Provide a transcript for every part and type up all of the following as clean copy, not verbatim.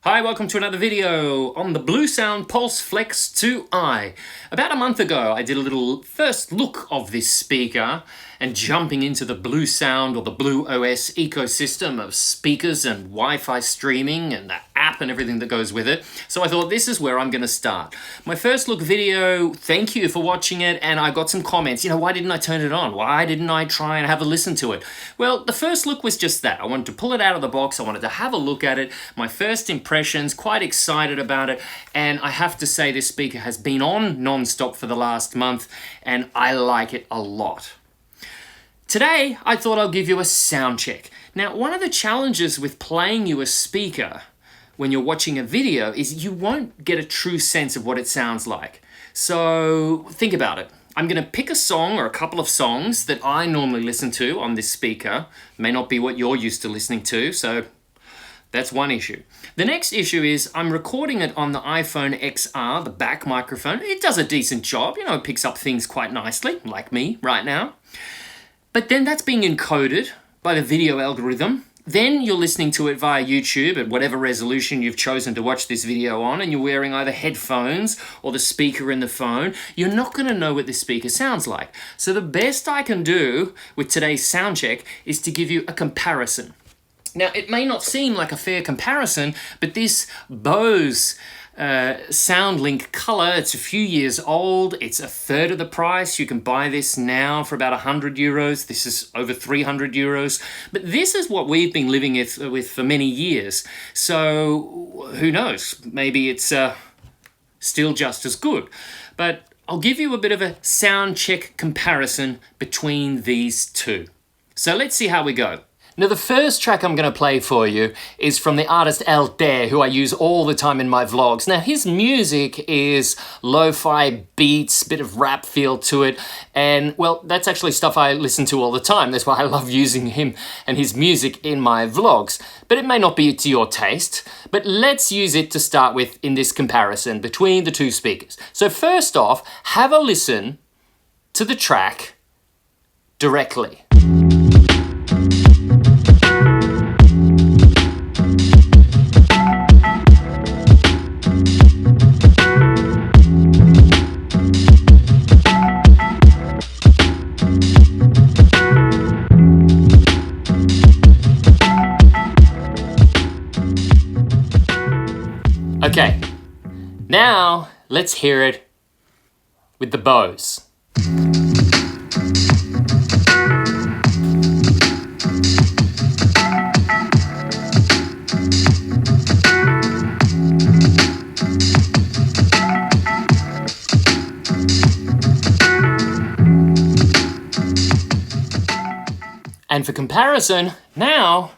Hi, welcome to another video on the Bluesound PULSE FLEX 2i. About a month ago, I did a little first look of this speaker and jumping into the Bluesound or the Blue OS ecosystem of speakers and Wi-Fi streaming and the app and everything that goes with it. So I thought this is where I'm going to start. My first look video, thank you for watching it, and I got some comments. Why didn't I turn it on? Why didn't I try and have a listen to it? Well, the first look was just that. I wanted to pull it out of the box. I wanted to have a look at it. My first impressions, quite excited about it, and I have to say this speaker has been on non-stop for the last month, and I like it a lot. Today, I thought I'll give you a sound check. Now, one of the challenges with playing you a speaker when you're watching a video is you won't get a true sense of what it sounds like. So think about it. I'm going to pick a song or a couple of songs that I normally listen to on this speaker. May not be what you're used to listening to, so that's one issue. The next issue is I'm recording it on the iPhone XR, the back microphone. It does a decent job, it picks up things quite nicely, like me right now. But then that's being encoded by the video algorithm. Then you're listening to it via YouTube at whatever resolution you've chosen to watch this video on, and you're wearing either headphones or the speaker in the phone. You're not going to know what this speaker sounds like. So the best I can do with today's sound check is to give you a comparison. Now, it may not seem like a fair comparison, but this Bose Soundlink Colour, it's a few years old, it's a third of the price. You can buy this now for about 100 euros. This is over 300 euros. But this is what we've been living with for many years. So who knows? Maybe it's still just as good. But I'll give you a bit of a sound check comparison between these two. So let's see how we go. Now, the first track I'm going to play for you is from the artist Alter, who I use all the time in my vlogs. Now, his music is lo-fi beats, bit of rap feel to it, and, well, that's actually stuff I listen to all the time. That's why I love using him and his music in my vlogs. But it may not be to your taste, but let's use it to start with in this comparison between the two speakers. So first off, have a listen to the track directly. Okay, now let's hear it with the Bose. And for comparison, now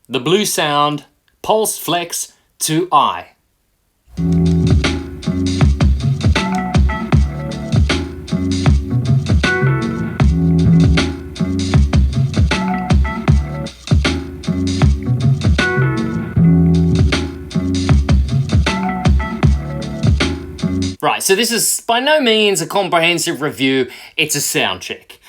the Bluesound PULSE FLEX 2i. Right, so this is by no means a comprehensive review, it's a sound check.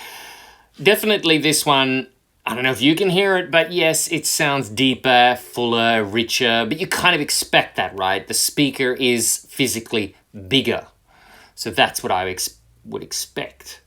Definitely this one, I don't know if you can hear it, but yes, it sounds deeper, fuller, richer, but you kind of expect that, right? The speaker is physically bigger. So that's what I would expect.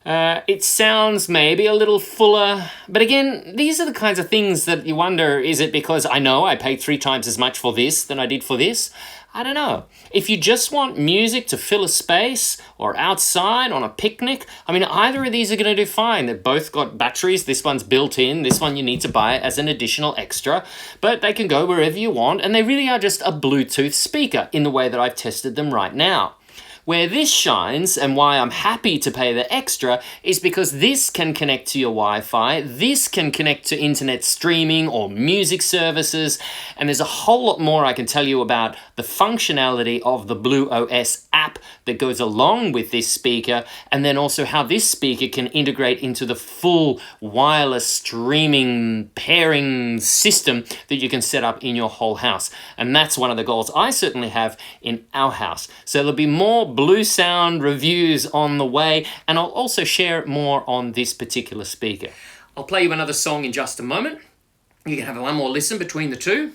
It sounds maybe a little fuller, but again, these are the kinds of things that you wonder, is it because I know I paid 3 times as much for this than I did for this? I don't know. If you just want music to fill a space or outside on a picnic, I mean, either of these are going to do fine. They've both got batteries. This one's built in. This one you need to buy as an additional extra, but they can go wherever you want, and they really are just a Bluetooth speaker in the way that I've tested them right now. Where this shines, and why I'm happy to pay the extra, is because this can connect to your Wi-Fi, this can connect to internet streaming or music services, and there's a whole lot more I can tell you about the functionality of the Blue OS app that goes along with this speaker, and then also how this speaker can integrate into the full wireless streaming pairing system that you can set up in your whole house. And that's one of the goals I certainly have in our house. So there'll be more Bluesound reviews on the way, and I'll also share more on this particular speaker. I'll play you another song in just a moment. You can have one more listen between the two.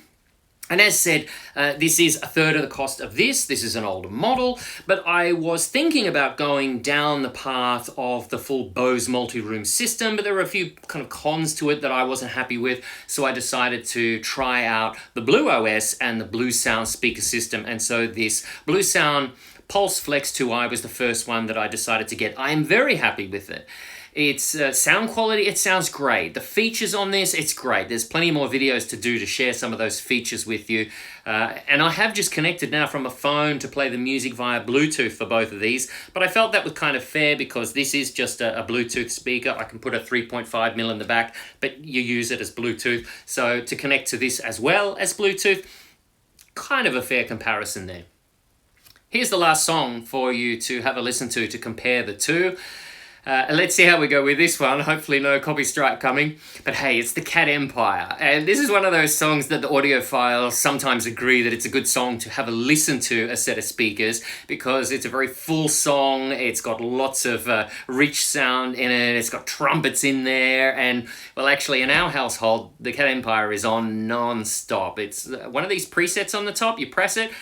And as said, this is a third of the cost of this. This is an older model, but I was thinking about going down the path of the full Bose multi-room system, but there were a few kind of cons to it that I wasn't happy with, so I decided to try out the Blue OS and the Bluesound speaker system, and so this Bluesound PULSE FLEX 2i was the first one that I decided to get. I am very happy with it. It's sound quality, it sounds great. The features on this, it's great. There's plenty more videos to do to share some of those features with you. And I have just connected now from a phone to play the music via Bluetooth for both of these, but I felt that was kind of fair because this is just a Bluetooth speaker. I can put a 3.5mm in the back, but you use it as Bluetooth. So to connect to this as well as Bluetooth, kind of a fair comparison there. Here's the last song for you to have a listen to compare the two. Let's see how we go with this one. Hopefully no copy strike coming. But hey, it's the Cat Empire. And this is one of those songs that the audiophiles sometimes agree that it's a good song to have a listen to a set of speakers because it's a very full song. It's got lots of rich sound in it. It's got trumpets in there. And, well, actually, in our household, the Cat Empire is on non-stop. It's one of these presets on the top. You press it,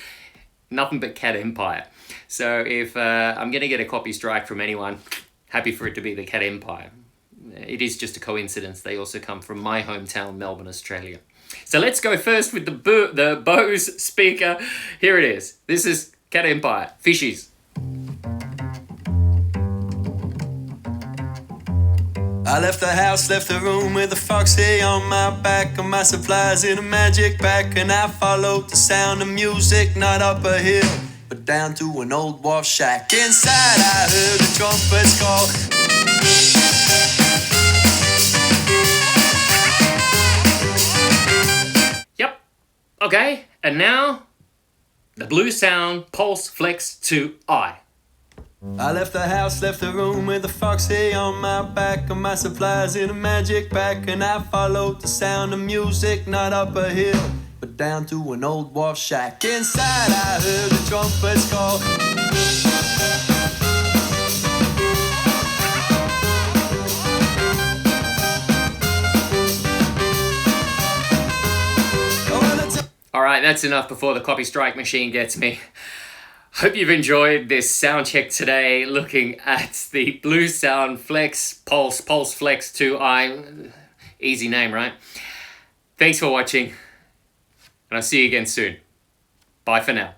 nothing but Cat Empire. So if I'm going to get a copy strike from anyone, happy for it to be the Cat Empire. It is just a coincidence. They also come from my hometown, Melbourne, Australia. So let's go first with the Bose speaker. Here it is. This is Cat Empire. Fishies. I left the house, left the room with a foxy on my back and my supplies in a magic pack, and I followed the sound of music, not up a hill, but down to an old wharf shack. Inside I heard the trumpets call. Yep. Okay, and now the Bluesound PULSE FLEX 2i. I left the house, left the room with a foxy on my back and my supplies in a magic pack, and I followed the sound of music, not up a hill, but down to an old wharf shack. Inside I heard the trumpets call. Alright, that's enough before the copy strike machine gets me. Hope you've enjoyed this sound check today, looking at the Bluesound PULSE FLEX 2i. Easy name, right? Thanks for watching, and I'll see you again soon. Bye for now.